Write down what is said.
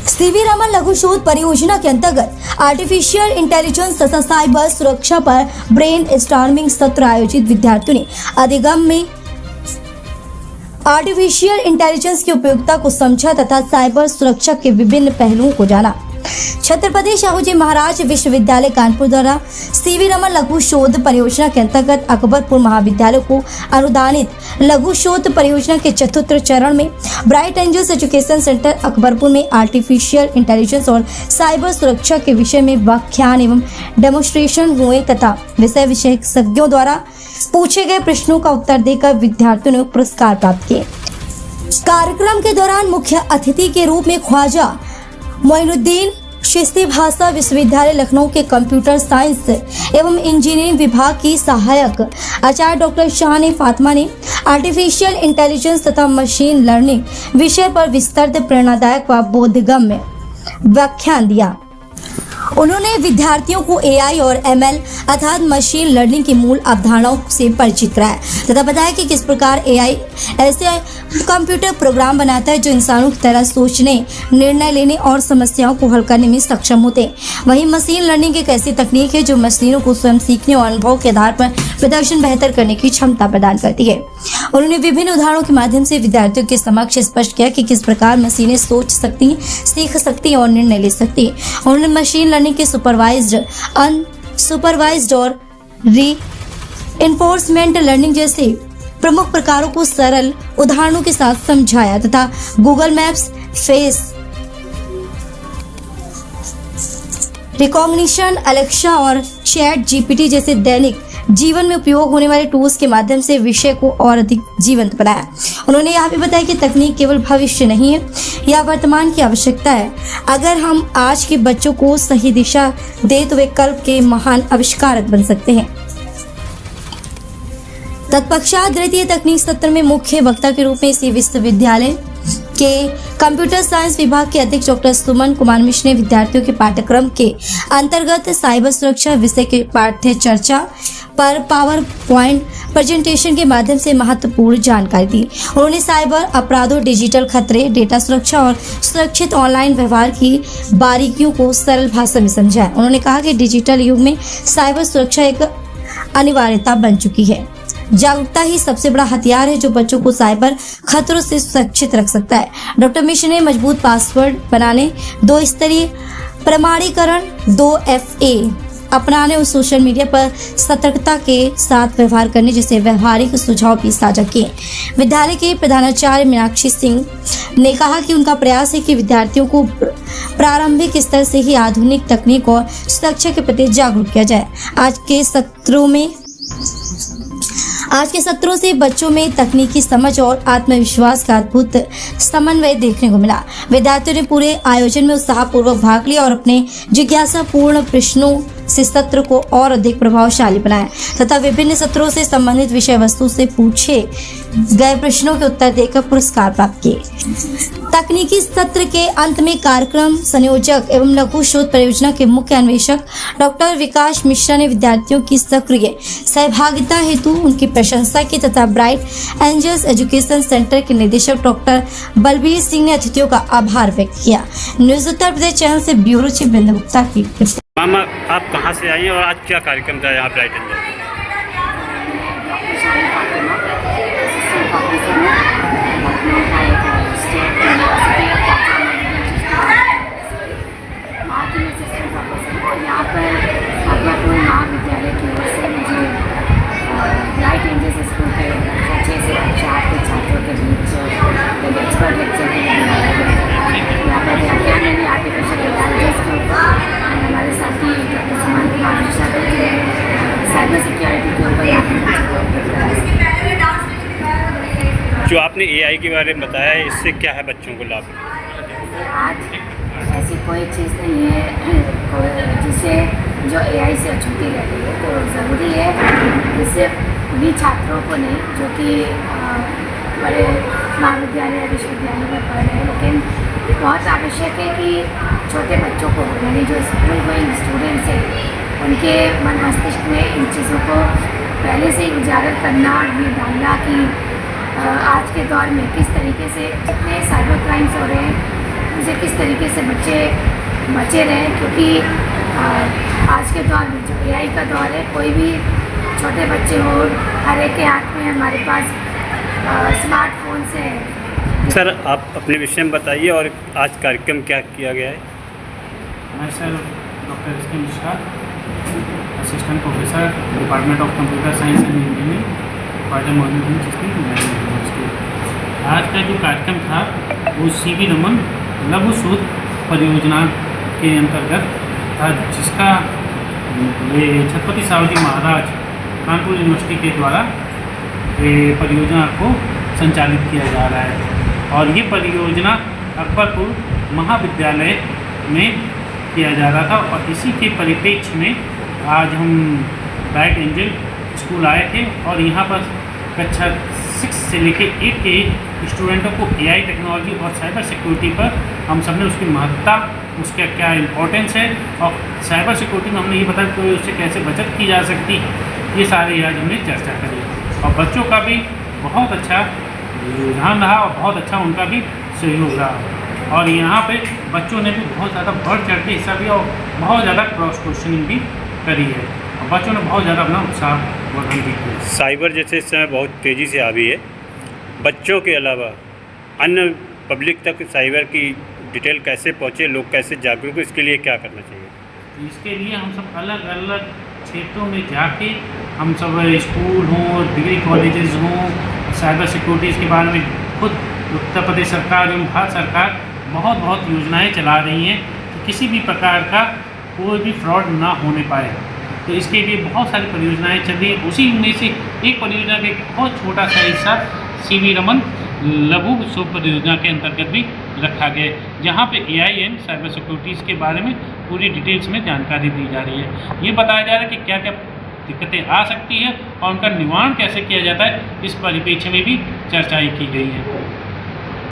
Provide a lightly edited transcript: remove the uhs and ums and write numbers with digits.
CV Raman लघु शोध परियोजना के अंतर्गत आर्टिफिशियल इंटेलिजेंस तथा साइबर सुरक्षा पर ब्रेन स्टॉर्मिंग सत्र आयोजित। विद्यार्थियों ने अधिगम में आर्टिफिशियल इंटेलिजेंस की उपयोगिता को समझा तथा साइबर सुरक्षा के विभिन्न पहलुओं को जाना। छत्रपति शाहूजी महाराज विश्वविद्यालय कानपुर द्वारा सीवी रमन लघु शोध परियोजना के अंतर्गत अकबरपुर महाविद्यालय को अनुदानित लघु शोध परियोजना के चतुर्थ चरण में Bright Angels Education Centre Akbarpur में आर्टिफिशियल इंटेलिजेंस और साइबर सुरक्षा के विषय में व्याख्यान एवं डेमोन्स्ट्रेशन हुए तथा विषय विशेषज्ञों द्वारा पूछे गए प्रश्नों का उत्तर देकर विद्यार्थियों ने पुरस्कार प्राप्त किए। कार्यक्रम के दौरान मुख्य अतिथि के रूप में ख्वाजा मोइनुद्दीन चिश्ती भाषा विश्वविद्यालय लखनऊ के कंप्यूटर साइंस एवं इंजीनियरिंग विभाग की सहायक आचार्य डॉक्टर शान फातिमा ने आर्टिफिशियल इंटेलिजेंस तथा मशीन लर्निंग विषय पर विस्तृत, प्रेरणादायक व बोधगम्य व्याख्यान दिया। उन्होंने विद्यार्थियों को एआई और एमएल अर्थात मशीन लर्निंग की मूल अवधारणाओं से परिचित कराया तथा बताया कि किस प्रकार एआई ऐसे कंप्यूटर प्रोग्राम बनाता है जो इंसानों की तरह सोचने, निर्णय लेने और समस्याओं को हल करने में सक्षम होते हैं। वहीं मशीन लर्निंग एक ऐसी तकनीक है जो मशीनों को स्वयं सीखने और अनुभव के आधार पर प्रदर्शन बेहतर करने की क्षमता प्रदान करती है। उन्होंने विभिन्न उदाहरणों के माध्यम से विद्यार्थियों के समक्ष स्पष्ट किया कि किस प्रकार मशीनें सोच सकती हैं, सीख सकती हैं और निर्णय ले सकती हैं। उन्होंने मशीन लर्निंग के सुपरवाइज्ड, अनसुपरवाइज्ड और रीइंफोर्समेंट लर्निंग जैसे प्रमुख प्रकारों को सरल उदाहरणों के साथ समझाया तथा Google maps, face recognition, Alexa और चैट जीपीटी जैसे दैनिक जीवन में उपयोग होने वाले टूल्स के माध्यम से विषय को और अधिक जीवंत बनाया। उन्होंने यह भी बताया कि तकनीक केवल भविष्य नहीं है, यह वर्तमान की आवश्यकता है। अगर हम आज के बच्चों को सही दिशा दे तो वे कल के महान आविष्कारक बन सकते हैं। तत्पश्चात द्वितीय तकनीक सत्र में मुख्य वक्ता के रूप में इसी विश्वविद्यालय के कंप्यूटर साइंस विभाग के अध्यक्ष डॉक्टर सुमन कुमार मिश्र ने विद्यार्थियों के पाठ्यक्रम के अंतर्गत साइबर सुरक्षा विषय के पाठ्य चर्चा पर पावर पॉइंट प्रेजेंटेशन के माध्यम से महत्वपूर्ण जानकारी दी। उन्होंने साइबर अपराधों, डिजिटल खतरे, डेटा सुरक्षा और सुरक्षित ऑनलाइन व्यवहार की बारीकियों को सरल भाषा में समझाया। उन्होंने कहा कि डिजिटल युग में साइबर सुरक्षा एक अनिवार्यता बन चुकी है। जागरूकता ही सबसे बड़ा हथियार है जो बच्चों को साइबर खतरों से सुरक्षित रख सकता है। डॉक्टर मिश्र ने मजबूत पासवर्ड बनाने, 2 स्तरीय प्रमाणीकरण, 2FA अपनाने और सोशल मीडिया पर सतर्कता के साथ व्यवहार करने जैसे व्यवहारिक सुझाव भी साझा किए। विद्यालय के प्रधानाचार्य मीनाक्षी सिंह ने कहा कि उनका प्रयास है कि विद्यार्थियों को प्रारंभिक स्तर से ही आधुनिक तकनीक और सुरक्षा के प्रति जागरूक किया जाए। आज के सत्रों से बच्चों में तकनीकी समझ और आत्मविश्वास का अद्भुत समन्वय देखने को मिला। विद्यार्थियों ने पूरे आयोजन में उत्साहपूर्वक भाग लिया और अपने जिज्ञासापूर्ण प्रश्नों से सत्र को और अधिक प्रभावशाली बनाया तथा विभिन्न सत्रों से संबंधित विषय वस्तु से पूछे गए प्रश्नों के उत्तर देकर पुरस्कार प्राप्त किए। तकनीकी सत्र के अंत में कार्यक्रम संयोजक एवं लघु शोध परियोजना के मुख्य अन्वेषक डॉक्टर विकास मिश्रा ने विद्यार्थियों की सक्रिय सहभागिता हेतु उनकी प्रशंसा की तथा ब्राइट एंजल्स एजुकेशन सेंटर के निदेशक डॉक्टर बलबीर सिंह ने अतिथियों का आभार व्यक्त किया। न्यूज उत्तर प्रदेश चैनल से ब्यूरो चीफ बिंदु गुप्ता की। मामा, आप कहाँ से आई हैं और आज क्या कार्यक्रम था यहाँ ब्राइट एंजल? यहाँ पर अकबरपुर महाविद्यालय की ओर से मुझे ब्राइट एंजल्स स्कूल के 6 से 4 के छात्रों के बीच एक एक्सपर्ट लेक्चर बुलाया गया। यहाँ पर व्याख्यान में आर्टिफिशियल इंटेलिजेंस के ऊपर हमारे साथी doctor Suman Kumar Mishra ji cyber security के ऊपर जो आपने एआई के बारे में बताया, इससे क्या है बच्चों को लाभ? आज ऐसी कोई चीज़ नहीं है जिसे जो एआई से छूटी रहती है, तो ज़रूरी है कि सिर्फ उन्हीं छात्रों को नहीं जो कि बड़े महाविद्यालय विश्वविद्यालय में पढ़ रहे हैं, लेकिन बहुत आवश्यक है कि छोटे बच्चों को, यानी जो स्कूल गोइंग स्टूडेंट्स हैं, उनके मन मस्तिष्क में इन चीज़ों को पहले से ही उजागर करना और ये डालना कि आज के दौर में किस तरीके से जितने साइबर क्राइम्स हो रहे हैं से किस तरीके से बच्चे बचे रहें, क्योंकि आज के दौर में जो AI का दौर है, कोई भी छोटे बच्चे हो, हर एक के हाथ में हमारे पास स्मार्टफोन्स है। सर आप अपने विषय में बताइए और आज कार्यक्रम क्या किया गया है। मैं सर डॉक्टर एस के Mishra, assistant professor department of computer science and engineering, pattern university. आज का जो कार्यक्रम था वो CV रमन लघु शोध परियोजना के अंतर्गत था, जिसका ये छत्रपति साहूजी महाराज कानपुर यूनिवर्सिटी के द्वारा ये परियोजना को संचालित किया जा रहा है। और ये परियोजना अकबरपुर महाविद्यालय में किया जा रहा था, और इसी के परिप्रेक्ष्य में आज हम ब्राइट एंजल स्कूल आए थे और यहाँ पर कक्षा 6 से लेकर 8 के स्टूडेंटों को AI टेक्नोलॉजी और साइबर सिक्योरिटी पर हम सब ने उसकी महत्ता, उसका क्या इम्पोर्टेंस है, और साइबर सिक्योरिटी में हमने ये बताया कि उससे कैसे बचत की जा सकती, ये सारे आज हमने चर्चा करी। और बच्चों का भी बहुत अच्छा रुझान रहा और बहुत अच्छा उनका भी सहयोग रहा, और यहाँ पे बच्चों ने भी बहुत ज़्यादा बढ़ चढ़ के हिस्सा लिया और बहुत ज़्यादा क्रॉस क्वेश्चनिंग भी करी है, और बच्चों ने बहुत ज़्यादा अपना उत्साह वर्धन भी किया। साइबर जैसे इस समय बहुत तेज़ी से आ रही है, बच्चों के अलावा अन्य पब्लिक तक साइबर की डिटेल कैसे पहुँचे, लोग कैसे जागरूक, इसके लिए क्या करना चाहिए? इसके लिए हम सब अलग अलग क्षेत्रों में जाके हम सब स्कूल हों, डिग्री कॉलेजेस हों, साइबर सिक्योरिटीज़ के बारे में खुद उत्तर प्रदेश सरकार एवं भारत सरकार बहुत योजनाएं चला रही हैं कि किसी भी प्रकार का कोई भी फ्रॉड ना होने पाए। तो इसके लिए बहुत सारी परियोजनाएं चल रही हैं। उसी में से एक परियोजना का एक बहुत छोटा सा हिस्सा CV रमन लघु शोध परियोजना के अंतर्गत भी रखा गया है, जहाँ पे AI एंड साइबर सिक्योरिटीज़ के बारे में पूरी डिटेल्स में जानकारी दी जा रही है। ये बताया जा रहा है कि क्या क्या दिक्कतें आ सकती हैं और उनका निवारण कैसे किया जाता है, इस परिप्रेक्ष्य में भी चर्चाएँ की गई हैं।